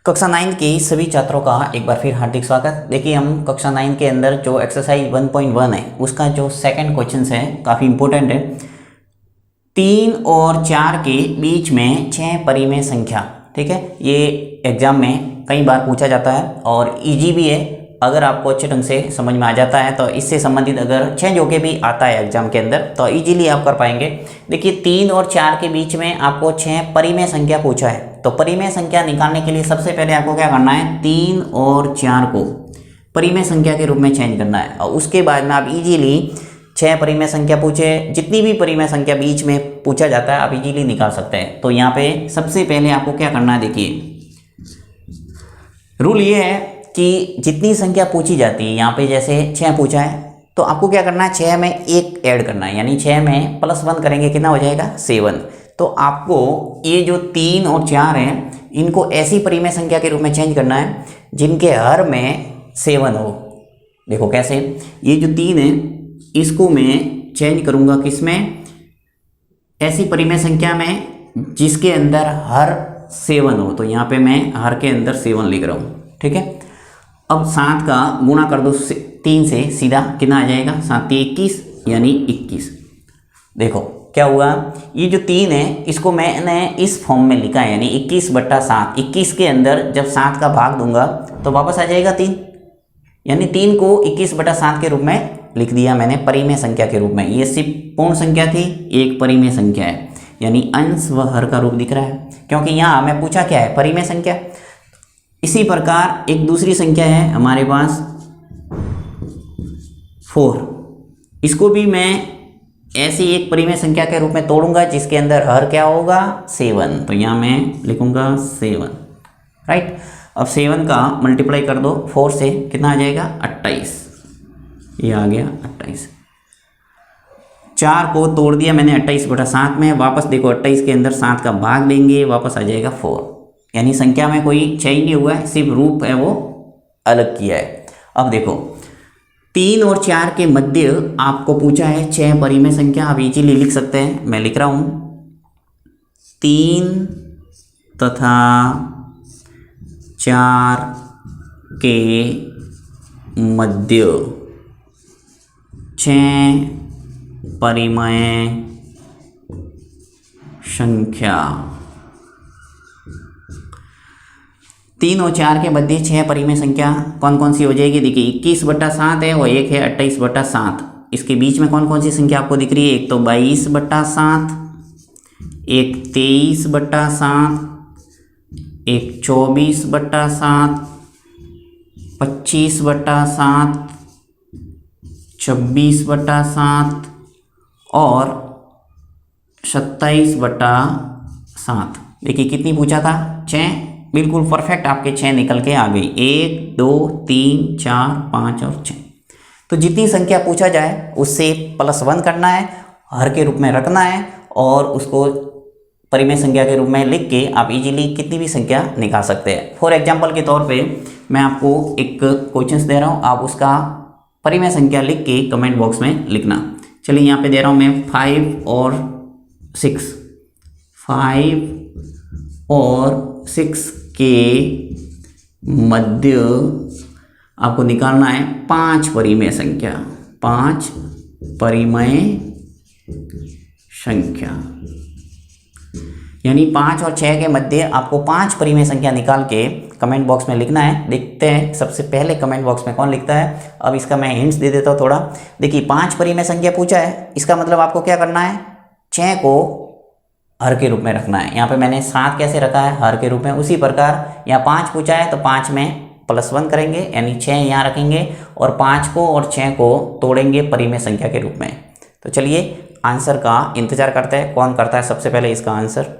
कक्षा 9 के सभी छात्रों का एक बार फिर हार्दिक स्वागत। देखिए हम कक्षा 9 के अंदर जो एक्सरसाइज 1.1 है उसका जो सेकंड क्वेश्चन है काफ़ी इंपॉर्टेंट है। 3 और 4 के बीच में 6 परिमेय संख्या, ठीक है। ये एग्जाम में कई बार पूछा जाता है और इजी भी है। अगर आपको अच्छे ढंग से समझ में आ जाता है तो इससे संबंधित अगर चेंज होके भी आता है एग्जाम के अंदर तो इजीली आप कर पाएंगे। देखिए 3 और 4 के बीच में आपको 6 परिमेय संख्या पूछा है, तो परिमेय संख्या निकालने के लिए सबसे पहले आपको क्या करना है, 3 और 4 को परिमेय संख्या के रूप में चेंज करना है और उसके बाद में आप इजीली 6 परिमेय संख्या पूछे, जितनी भी परिमेय संख्या बीच में पूछा जाता है आप इजीली निकाल सकते हैं। तो यहाँ पे सबसे पहले आपको क्या करना है, देखिए रूल ये है कि जितनी संख्या पूछी जाती है, यहाँ पे जैसे 6 पूछा है तो आपको क्या करना है, 6 में 1 ऐड करना है, यानी 6 में +1 करेंगे कितना हो जाएगा 7। तो आपको ये जो 3 और 4 हैं इनको ऐसी परिमेय संख्या के रूप में चेंज करना है जिनके हर में 7 हो। देखो कैसे, ये जो 3 है इसको मैं चेंज करूँगा किस में, ऐसी परिमेय संख्या में जिसके अंदर हर 7 हो। तो यहाँ पे मैं हर के अंदर 7 लिख रहा हूँ, ठीक है। अब 7 का गुणा कर दो 3 से, सीधा कितना आ जाएगा, 7 21 यानी 21। देखो क्या हुआ, ये जो 3 है इसको मैंने इस फॉर्म में लिखा है, यानी 21/7। 21 के अंदर जब 7 का भाग दूंगा तो वापस आ जाएगा 3, यानी 3 को 21/7 के रूप में लिख दिया मैंने परिमेय संख्या के रूप में। ये सिर्फ पूर्ण संख्या थी, एक परिमेय संख्या है, यानी अंश व हर का रूप दिख रहा है, क्योंकि यहाँ हमें पूछा क्या है, परिमेय संख्या। इसी प्रकार एक दूसरी संख्या है हमारे पास 4, इसको भी मैं ऐसी एक परिमेय संख्या के रूप में तोड़ूंगा जिसके अंदर हर क्या होगा 7। तो यहाँ मैं लिखूंगा 7, राइट। अब 7 का मल्टीप्लाई कर दो 4 से, कितना आ जाएगा 28, ये आ गया 28। 4 को तोड़ दिया मैंने 28/7 में, वापस देखो 28 के अंदर 7 का भाग देंगे, वापस आ जाएगा 4, यानी संख्या में कोई चेंज नहीं हुआ है, सिर्फ रूप है वो अलग किया है। अब देखो 3 और 4 के मध्य आपको पूछा है 6 परिमेय संख्या, आप इजीली लिख सकते हैं। मैं लिख रहा हूँ 3 तथा 4 के मध्य 6 परिमेय संख्या। 3 और 4 के मध्य 6 परिमेय संख्या कौन कौन सी हो जाएगी, देखिए 21/7 है और एक है 28/7। इसके बीच में कौन कौन सी संख्या आपको दिख रही है, एक तो 22/7, एक 23/7, एक 24/7, 25/7, 26/7 और 27/7। देखिए कितनी पूछा था, 6, बिल्कुल परफेक्ट आपके 6 निकल के आ गई, 1 2 3 4 5 और 6। तो जितनी संख्या पूछा जाए उससे +1 करना है, हर के रूप में रखना है और उसको परिमेय संख्या के रूप में लिख के आप इजीली कितनी भी संख्या निकाल सकते हैं। फॉर एग्जांपल के तौर पे मैं आपको एक क्वेश्चन दे रहा हूँ, आप उसका परिमेय संख्या लिख के कमेंट बॉक्स में लिखना। चलिए यहाँ पे दे रहा हूँ मैं 5 और 6, 5 और 6 के मध्य आपको निकालना है 5 परिमेय संख्या, 5 परिमेय संख्या, यानी 5 और 6 के मध्य आपको 5 परिमेय संख्या निकाल के कमेंट बॉक्स में लिखना है। देखते हैं सबसे पहले कमेंट बॉक्स में कौन लिखता है। अब इसका मैं हिंट्स दे देता हूँ थोड़ा। देखिए 5 परिमेय संख्या पूछा है, इसका मतलब आपको क्या करना है, 6 को हर के रूप में रखना है। यहाँ पे मैंने 7 कैसे रखा है, हर के रूप में। उसी प्रकार यहाँ 5 पूछा है तो 5 में +1 करेंगे, यानी 6 यहाँ रखेंगे और 5 को और 6 को तोड़ेंगे परिमेय संख्या के रूप में। तो चलिए आंसर का इंतजार करते हैं, कौन करता है सबसे पहले इसका आंसर।